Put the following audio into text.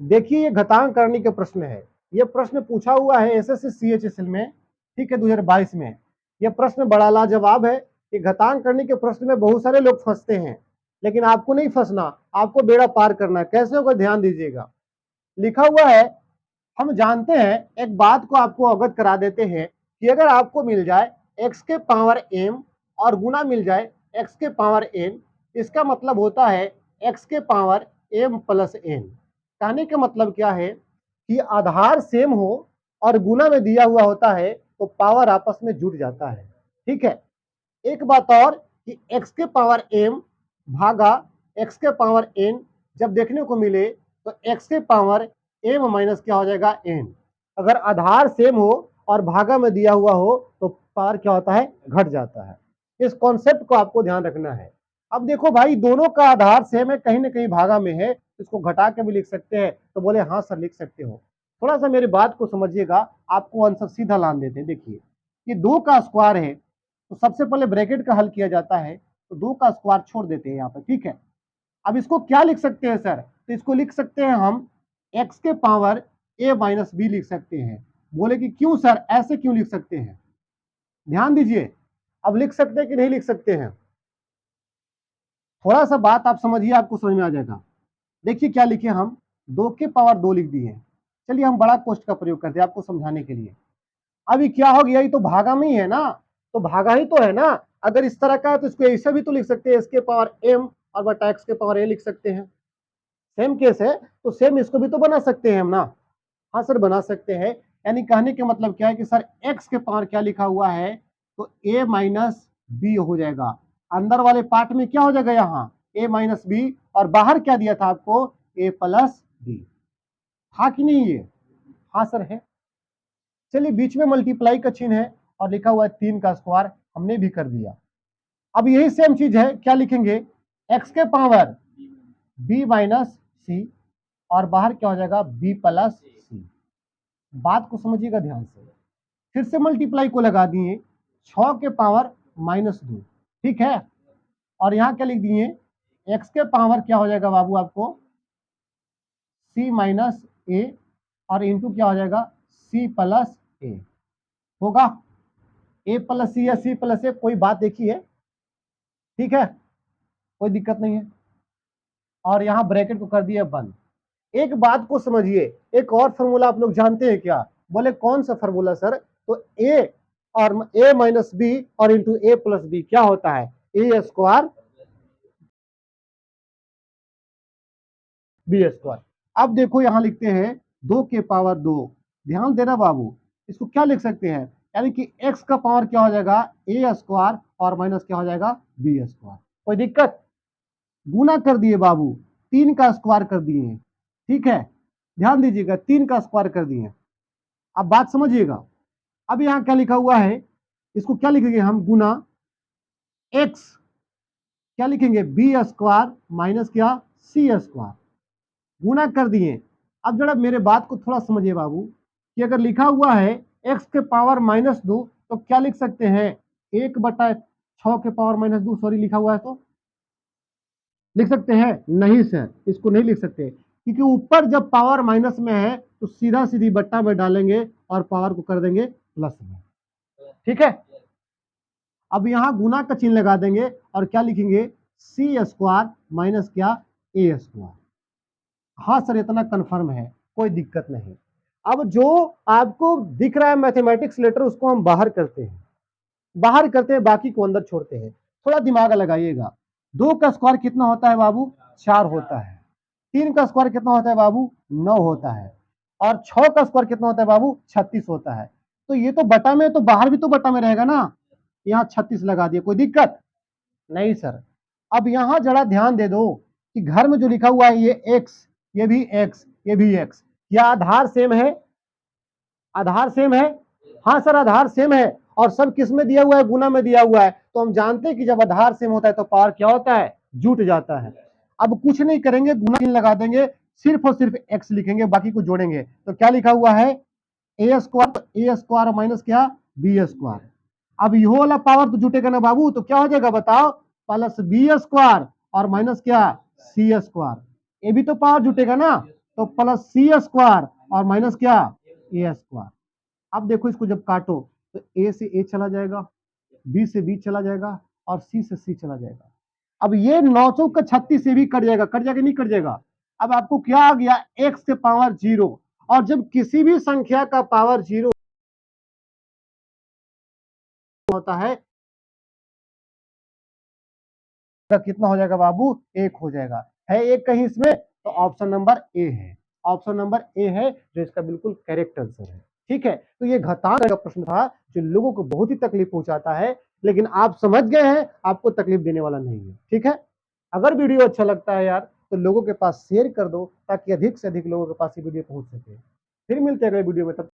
देखिए ये घातांक करने के प्रश्न है। ये प्रश्न पूछा हुआ है एसएससी सीएचएसएल में, ठीक है, 2022 में। ये प्रश्न बड़ा लाजवाब है कि घातांक करने के प्रश्न में बहुत सारे लोग फंसते हैं, लेकिन आपको नहीं फंसना, आपको बेड़ा पार करना है। कैसे होगा ध्यान दीजिएगा। लिखा हुआ है, हम जानते हैं, एक बात को आपको अवगत करा देते हैं कि अगर आपको मिल जाए x के पावर m और गुना मिल जाए x के पावर n, इसका मतलब होता है x के पावर m प्लस n। कहने का मतलब क्या है कि आधार सेम हो और गुना में दिया हुआ होता है तो पावर आपस में जुड़ जाता है। ठीक है, एक बात और कि x के पावर m भागा x के पावर n जब देखने को मिले तो x के पावर m माइनस क्या हो जाएगा n। अगर आधार सेम हो और भागा में दिया हुआ हो तो पावर क्या होता है, घट जाता है। इस कॉन्सेप्ट को आपको ध्यान रखना है। अब देखो भाई, दोनों का आधार सेम है, कहीं ना कहीं भागा में है, इसको घटा के भी लिख सकते हैं। तो बोले हाँ सर लिख सकते हो। थोड़ा सा मेरी बात को समझिएगा, आपको आंसर सीधा लान देते हैं। देखिए ये 2 का स्क्वायर है, तो सबसे पहले ब्रैकेट का हल किया जाता है, तो 2 का स्क्वायर छोड़ देते हैं यहाँ पर। ठीक है, अब इसको क्या लिख सकते हैं सर, तो इसको लिख सकते हैं हम x के पावर a माइनस बी लिख सकते हैं। बोले कि क्यों सर, ऐसे क्यों लिख सकते हैं? ध्यान दीजिए, अब लिख सकते हैं कि नहीं लिख सकते हैं? थोड़ा सा बात आप समझिए, आपको समझ में आ जाएगा। देखिए क्या लिखे हम, 2 के पावर 2 लिख दिए। चलिए हम बड़ा कोष्ठ का प्रयोग करते हैं आपको समझाने के लिए। अभी क्या हो गया, ये तो भागा में ही है ना, तो भागा ही तो है ना। अगर इस तरह का है तो इसको ऐसे भी तो लिख सकते हैं, इसके पावर m और बटा x के पावर a लिख सकते हैं। सेम केस है तो सेम इसको भी तो बना सकते हैं हम ना। हाँ सर बना सकते हैं। यानी कहने के मतलब क्या है कि सर x के पावर क्या लिखा हुआ है, तो a माइनस बी हो जाएगा। अंदर वाले पार्ट में क्या हो जाएगा, यहाँ a माइनस बी, और बाहर क्या दिया था आपको, a प्लस बी। था कि नहीं ये? हाँ सर है। चलिए बीच में मल्टीप्लाई का चिन्ह है और लिखा हुआ है 3 का स्क्वायर, हमने भी कर दिया। अब यही सेम चीज है, क्या लिखेंगे, x के पावर b माइनस सी, और बाहर क्या हो जाएगा b प्लस सी। बात को समझिएगा ध्यान से। फिर से मल्टीप्लाई को लगा दिए, 6 के पावर माइनस 2, ठीक है, और यहां क्या लिख दिए, x के पावर क्या हो जाएगा बाबू आपको, c माइनस ए, और इंटू क्या हो जाएगा c प्लस ए। होगा a प्लस सी या c प्लस ए, कोई बात देखी है? ठीक है, कोई दिक्कत नहीं है। और यहां ब्रैकेट को कर दिया बंद। एक बात को समझिए, एक और फॉर्मूला आप लोग जानते हैं क्या? बोले कौन सा फॉर्मूला सर? तो a और a माइनस बी और इंटू ए प्लस बी क्या होता है, ए स्क्वायर बी स्क्वायर। अब देखो यहां लिखते हैं 2 के पावर 2, ध्यान देना बाबू, इसको क्या लिख सकते हैं, यानी कि x का पावर क्या हो जाएगा, ए स्क्वायर, और माइनस क्या हो जाएगा, बी स्क्वायर। कोई दिक्कत? गुना कर दिए बाबू, 3 का स्क्वायर कर दिए। ठीक है, ध्यान दीजिएगा, 3 का स्क्वायर कर दिए। अब बात समझिएगा। अब यहां क्या लिखा हुआ है, इसको क्या लिखेंगे हम, गुना x, क्या लिखेंगे, बी स्क्वायर माइनस क्या, सी स्क्वायर, गुना कर दिए। अब जरा मेरे बात को थोड़ा समझिए बाबू, कि अगर लिखा हुआ है x के पावर माइनस 2, तो क्या लिख सकते हैं, 1/6 के पावर माइनस 2, सॉरी लिखा हुआ है तो लिख सकते हैं? नहीं सर, इसको नहीं लिख सकते, क्योंकि ऊपर जब पावर माइनस में है तो सीधा सीधी बट्टा में डालेंगे और पावर को कर देंगे प्लस में। ठीक है, अब यहां गुना का चिन्ह लगा देंगे और क्या लिखेंगे, सी स्क्वायर माइनस क्या, ए स्क्वायर। हाँ सर इतना कंफर्म है, कोई दिक्कत नहीं। अब जो आपको दिख रहा है मैथमेटिक्स लेटर, उसको हम बाहर करते हैं, बाहर करते हैं, बाकी को अंदर छोड़ते हैं। थोड़ा दिमाग लगाइएगा। 2 का स्क्वायर कितना होता है बाबू, 4 होता है। 3 का स्क्वायर कितना होता है बाबू, 9 होता है। और 6 का स्क्वायर कितना होता है बाबू, 36 होता है। तो ये तो बटा में, तो बाहर भी तो बटा में रहेगा ना, यहाँ 36 लगा दिए, कोई दिक्कत नहीं सर। अब यहां जरा ध्यान दे दो कि घर में जो लिखा हुआ है ये x, ये भी x, ये भी x, क्या आधार सेम है? आधार सेम है। हाँ सर आधार सेम है, और सब किस में दिया हुआ है, गुना में दिया हुआ है। तो हम जानते हैं कि जब आधार सेम होता है तो पावर क्या होता है, जुट जाता है। अब कुछ नहीं करेंगे, गुना चिन्ह लगा देंगे, सिर्फ और सिर्फ x लिखेंगे, बाकी को जोड़ेंगे। तो क्या लिखा हुआ है, ए स्क्वायर, ए स्क्वायर माइनस क्या, बी स्क्वायर। अब यो वाला पावर तो जुटेगा ना बाबू, तो क्या हो जाएगा बताओ, प्लस बी स्क्वायर और माइनस क्या, सी स्क्वायर। ये भी तो पावर जुटेगा ना, तो प्लस सी स्क्वायर और माइनस क्या, ए स्क्वायर। अब देखो इसको जब काटो तो ए से ए चला जाएगा, बी से बी चला जाएगा और सी से सी चला जाएगा। अब ये 9 का 36 से भी कट जाएगा नहीं कट जाएगा। अब आपको क्या आ गया, एक्स के पावर 0। और जब किसी भी संख्या का पावर 0 होता है तो कितना हो जाएगा बाबू, 1 हो जाएगा। है एक कहीं इसमें, तो ऑप्शन नंबर ए है। ऑप्शन नंबर ए है जो इसका बिल्कुल करेक्ट आंसर है। ठीक है, तो ये घातांक का प्रश्न था जो लोगों को बहुत ही तकलीफ पहुंचाता है, लेकिन आप समझ गए हैं, आपको तकलीफ देने वाला नहीं है। ठीक है, अगर वीडियो अच्छा लगता है यार तो लोगों के पास शेयर कर दो ताकि अधिक से अधिक लोगों के पास ये वीडियो पहुंच सके। फिर मिलते हैं अगले वीडियो में, तब